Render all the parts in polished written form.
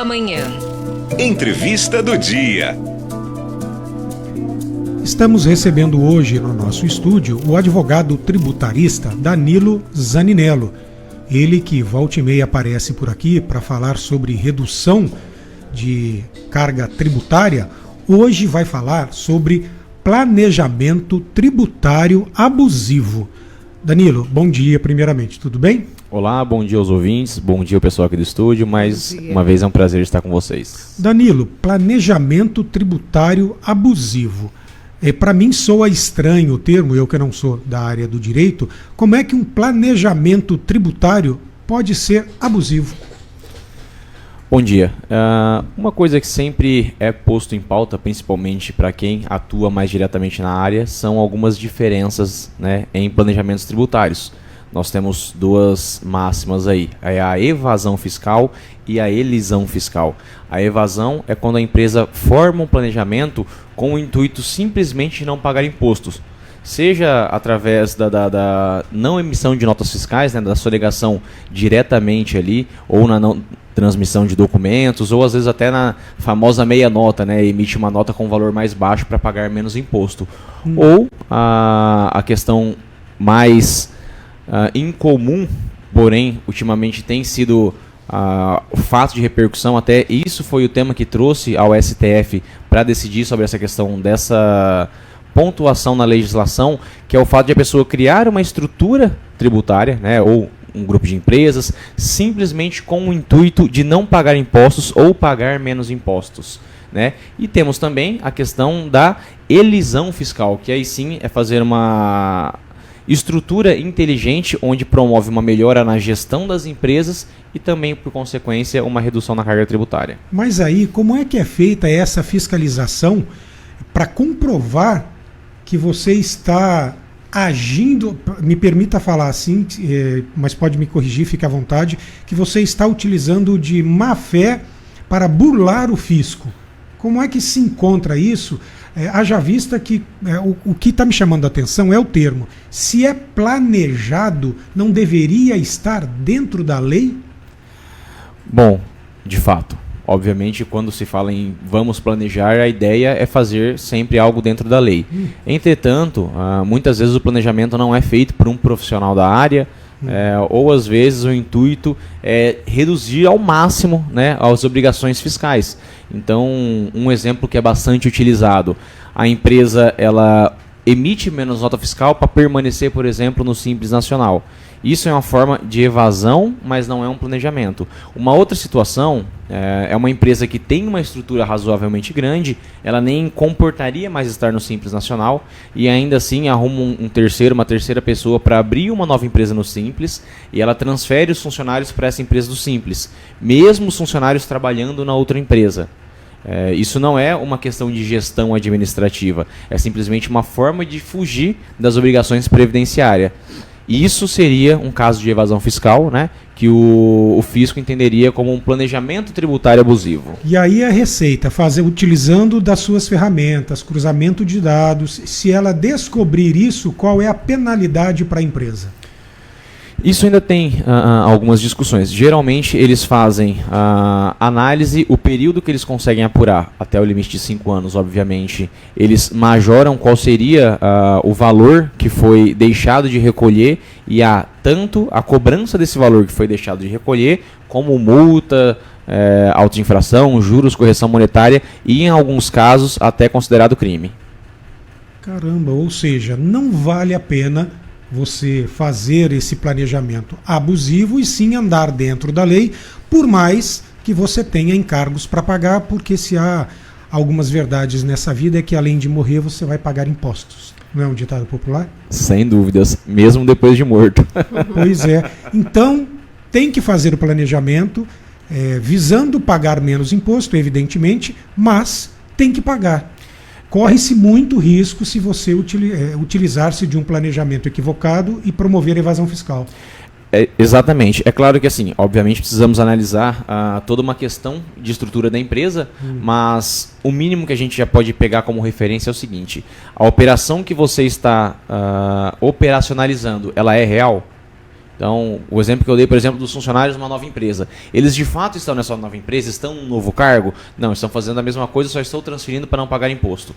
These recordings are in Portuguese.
Amanhã. Entrevista do dia. Estamos recebendo hoje no nosso estúdio o advogado tributarista Danilo Zaninello. Ele que volta e meia aparece por aqui para falar sobre redução de carga tributária, hoje vai falar sobre planejamento tributário abusivo. Danilo, bom dia primeiramente, tudo bem? Olá, bom dia aos ouvintes, bom dia ao pessoal aqui do estúdio, mais uma vez é um prazer estar com vocês. Danilo, planejamento tributário abusivo. Para mim soa estranho o termo, eu que não sou da área do direito, como é que um planejamento tributário pode ser abusivo? Bom dia. Uma coisa que sempre é posto em pauta, principalmente para quem atua mais diretamente na área, são algumas diferenças, né, em planejamentos tributários. Nós temos duas máximas aí, é a evasão fiscal e a elisão fiscal. A evasão é quando a empresa forma um planejamento com o intuito simplesmente de não pagar impostos, seja através da não emissão de notas fiscais, né, da sonegação diretamente ali, ou na não transmissão de documentos, ou às vezes até na famosa meia nota, né, emite uma nota com valor mais baixo para pagar menos imposto. Ou a questão mais incomum, porém ultimamente tem sido o fato de repercussão, até isso foi o tema que trouxe ao STF para decidir sobre essa questão dessa pontuação na legislação, que é o fato de a pessoa criar uma estrutura tributária, né, ou um grupo de empresas, simplesmente com o intuito de não pagar impostos ou pagar menos impostos, né? E temos também a questão da elisão fiscal, que aí sim é fazer uma estrutura inteligente onde promove uma melhora na gestão das empresas e também, por consequência, uma redução na carga tributária. Mas aí, como é que é feita essa fiscalização para comprovar que você está agindo, me permita falar assim, mas pode me corrigir, fique à vontade, que você está utilizando de má fé para burlar o fisco? Como é que se encontra isso? Haja vista que o que está me chamando a atenção é o termo. Se é planejado, não deveria estar dentro da lei? Bom, de fato. Obviamente, quando se fala em vamos planejar, a ideia é fazer sempre algo dentro da lei. Entretanto, muitas vezes o planejamento não é feito por um profissional da área, ou às vezes o intuito é reduzir ao máximo, né, as obrigações fiscais. Então, um exemplo que é bastante utilizado, a empresa ela emite menos nota fiscal para permanecer, por exemplo, no Simples Nacional. Isso é uma forma de evasão, mas não é um planejamento. Uma outra situação é uma empresa que tem uma estrutura razoavelmente grande, ela nem comportaria mais estar no Simples Nacional e ainda assim arruma uma terceira pessoa para abrir uma nova empresa no Simples e ela transfere os funcionários para essa empresa do Simples, mesmo os funcionários trabalhando na outra empresa. Isso não é uma questão de gestão administrativa, é simplesmente uma forma de fugir das obrigações previdenciárias. Isso seria um caso de evasão fiscal, né, que o fisco entenderia como um planejamento tributário abusivo. E aí a Receita, utilizando das suas ferramentas, cruzamento de dados, se ela descobrir isso, qual é a penalidade para a empresa? Isso ainda tem algumas discussões. Geralmente eles fazem análise, o período que eles conseguem apurar, até o limite de 5 anos, obviamente. Eles majoram qual seria o valor que foi deixado de recolher e tanto a cobrança desse valor que foi deixado de recolher, como multa, auto de infração, juros, correção monetária e, em alguns casos, até considerado crime. Caramba, ou seja, não vale a pena você fazer esse planejamento abusivo e sim andar dentro da lei, por mais que você tenha encargos para pagar, porque se há algumas verdades nessa vida é que além de morrer você vai pagar impostos. Não é um ditado popular? Sem dúvidas, mesmo depois de morto. Pois é. Então, tem que fazer o planejamento visando pagar menos imposto, evidentemente, mas tem que pagar. Corre-se muito risco se você utilizar-se de um planejamento equivocado e promover evasão fiscal. Exatamente. É claro que, assim, obviamente precisamos analisar toda uma questão de estrutura da empresa, mas o mínimo que a gente já pode pegar como referência é o seguinte: a operação que você está operacionalizando, ela é real? Então, o exemplo que eu dei, por exemplo, dos funcionários de uma nova empresa. Eles de fato estão nessa nova empresa, estão num novo cargo? Não, estão fazendo a mesma coisa, só estou transferindo para não pagar imposto.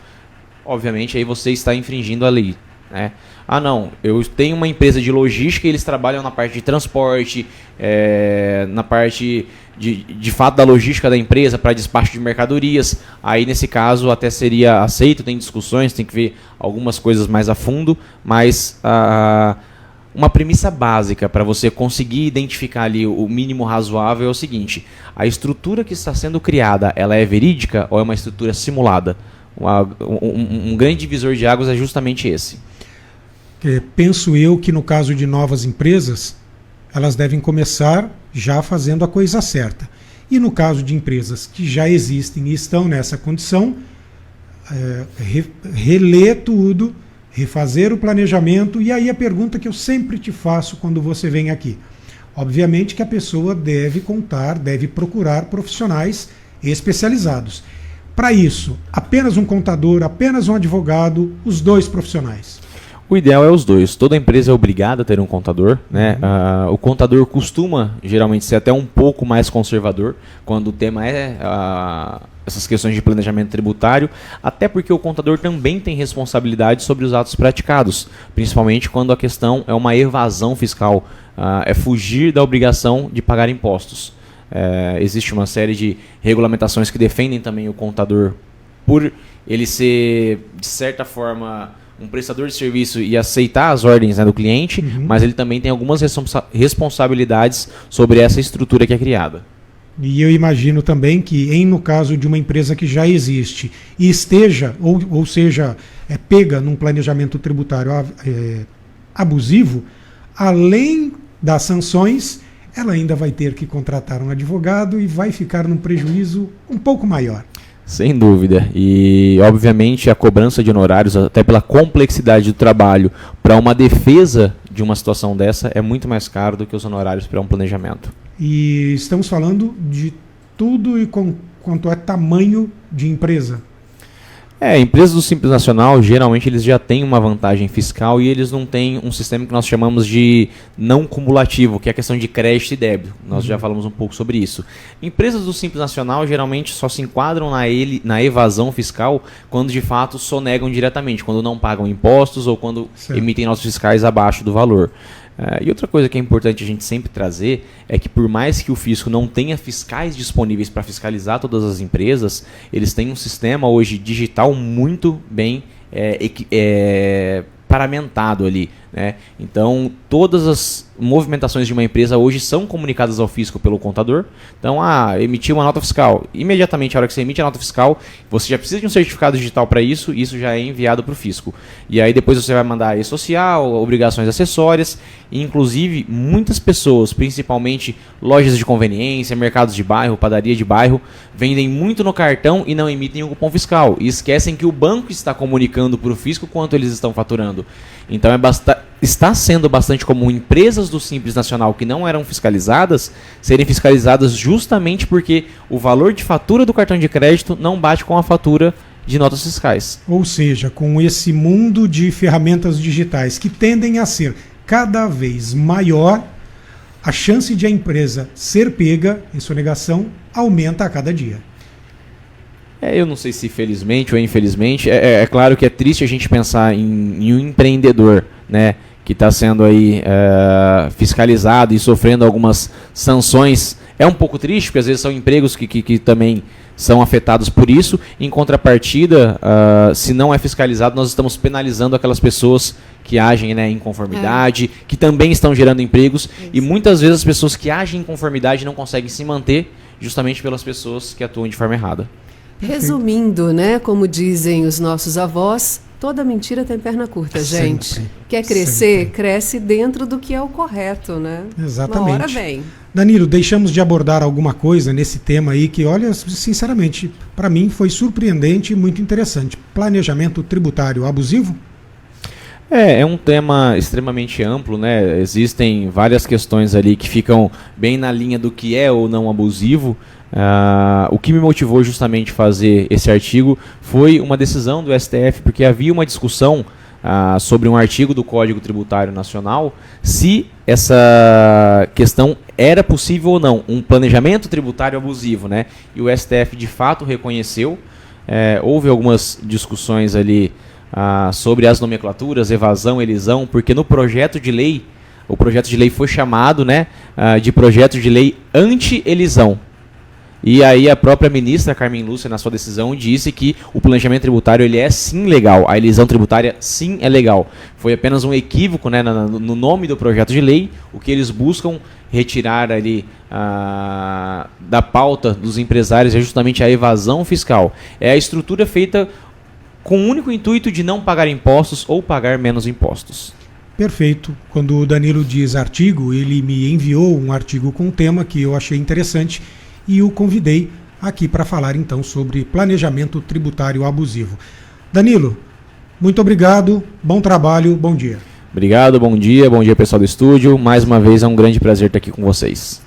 Obviamente, aí você está infringindo a lei, né? Ah, não, eu tenho uma empresa de logística e eles trabalham na parte de transporte, na parte de fato da logística da empresa para despacho de mercadorias. Aí, nesse caso, até seria aceito, tem discussões, tem que ver algumas coisas mais a fundo, mas uma premissa básica para você conseguir identificar ali o mínimo razoável é o seguinte: a estrutura que está sendo criada, ela é verídica ou é uma estrutura simulada? Um grande divisor de águas é justamente esse. Penso eu que no caso de novas empresas, elas devem começar já fazendo a coisa certa. E no caso de empresas que já existem e estão nessa condição, reler tudo, refazer o planejamento. E aí a pergunta que eu sempre te faço quando você vem aqui. Obviamente que a pessoa deve procurar profissionais especializados. Para isso, apenas um contador, apenas um advogado, os dois profissionais. O ideal é os dois. Toda empresa é obrigada a ter um contador, né? O contador costuma, geralmente, ser até um pouco mais conservador quando o tema é essas questões de planejamento tributário, até porque o contador também tem responsabilidade sobre os atos praticados, principalmente quando a questão é uma evasão fiscal, é fugir da obrigação de pagar impostos. Existe uma série de regulamentações que defendem também o contador por ele ser, de certa forma, um prestador de serviço e aceitar as ordens, né, do cliente, mas ele também tem algumas responsabilidades sobre essa estrutura que é criada. E eu imagino também que, no caso de uma empresa que já existe e esteja, ou seja, pega num planejamento tributário abusivo, além das sanções, ela ainda vai ter que contratar um advogado e vai ficar num prejuízo um pouco maior. Sem dúvida. E, obviamente, a cobrança de honorários, até pela complexidade do trabalho, para uma defesa de uma situação dessa, é muito mais caro do que os honorários para um planejamento. E estamos falando de tudo e quanto é tamanho de empresa. Empresas do Simples Nacional, geralmente, eles já têm uma vantagem fiscal e eles não têm um sistema que nós chamamos de não cumulativo, que é a questão de crédito e débito. Nós já falamos um pouco sobre isso. Empresas do Simples Nacional, geralmente, só se enquadram na evasão fiscal quando, de fato, sonegam diretamente, quando não pagam impostos ou quando emitem notas fiscais abaixo do valor. E outra coisa que é importante a gente sempre trazer é que, por mais que o fisco não tenha fiscais disponíveis para fiscalizar todas as empresas, eles têm um sistema hoje digital muito bem paramentado ali, né? Então, todas as movimentações de uma empresa hoje são comunicadas ao fisco pelo contador. Então, emitiu uma nota fiscal. Imediatamente, a hora que você emite a nota fiscal, você já precisa de um certificado digital para isso, e isso já é enviado para o fisco. E aí depois você vai mandar e-social, obrigações acessórias, e inclusive muitas pessoas, principalmente lojas de conveniência, mercados de bairro, padaria de bairro, vendem muito no cartão e não emitem o cupom fiscal. E esquecem que o banco está comunicando para o fisco quanto eles estão faturando. Então, está sendo bastante comum empresas do Simples Nacional que não eram fiscalizadas serem fiscalizadas justamente porque o valor de fatura do cartão de crédito não bate com a fatura de notas fiscais. Ou seja, com esse mundo de ferramentas digitais que tendem a ser cada vez maior, a chance de a empresa ser pega em sonegação aumenta a cada dia. Eu não sei se felizmente ou infelizmente, é claro que é triste a gente pensar em um empreendedor, né, que está sendo aí fiscalizado e sofrendo algumas sanções. É um pouco triste, porque às vezes são empregos que também são afetados por isso. Em contrapartida, se não é fiscalizado, nós estamos penalizando aquelas pessoas que agem, né, em conformidade, que também estão gerando empregos. E muitas vezes as pessoas que agem em conformidade não conseguem se manter justamente pelas pessoas que atuam de forma errada. Resumindo, né, como dizem os nossos avós, toda mentira tem perna curta, gente. Sempre, quer crescer, sempre. Cresce dentro do que é o correto, né? Exatamente. Uma hora vem. Danilo, deixamos de abordar alguma coisa nesse tema aí que, olha, sinceramente, para mim foi surpreendente e muito interessante. Planejamento tributário abusivo? É um tema extremamente amplo, né? Existem várias questões ali que ficam bem na linha do que é ou não abusivo. O que me motivou justamente a fazer esse artigo foi uma decisão do STF, porque havia uma discussão sobre um artigo do Código Tributário Nacional se essa questão era possível ou não, um planejamento tributário abusivo, né? E o STF de fato reconheceu, houve algumas discussões ali sobre as nomenclaturas, evasão, elisão, porque no projeto de lei, o projeto de lei foi chamado, né, de projeto de lei anti-elisão. E aí a própria ministra Carmen Lúcia, na sua decisão, disse que o planejamento tributário ele é sim legal, a elisão tributária sim é legal. Foi apenas um equívoco, né, no nome do projeto de lei. O que eles buscam retirar ali da pauta dos empresários é justamente a evasão fiscal. É a estrutura feita com o único intuito de não pagar impostos ou pagar menos impostos. Perfeito. Quando o Danilo diz artigo, ele me enviou um artigo com um tema que eu achei interessante e o convidei aqui para falar então sobre planejamento tributário abusivo. Danilo, muito obrigado, bom trabalho, bom dia. Obrigado, bom dia pessoal do estúdio. Mais uma vez é um grande prazer estar aqui com vocês.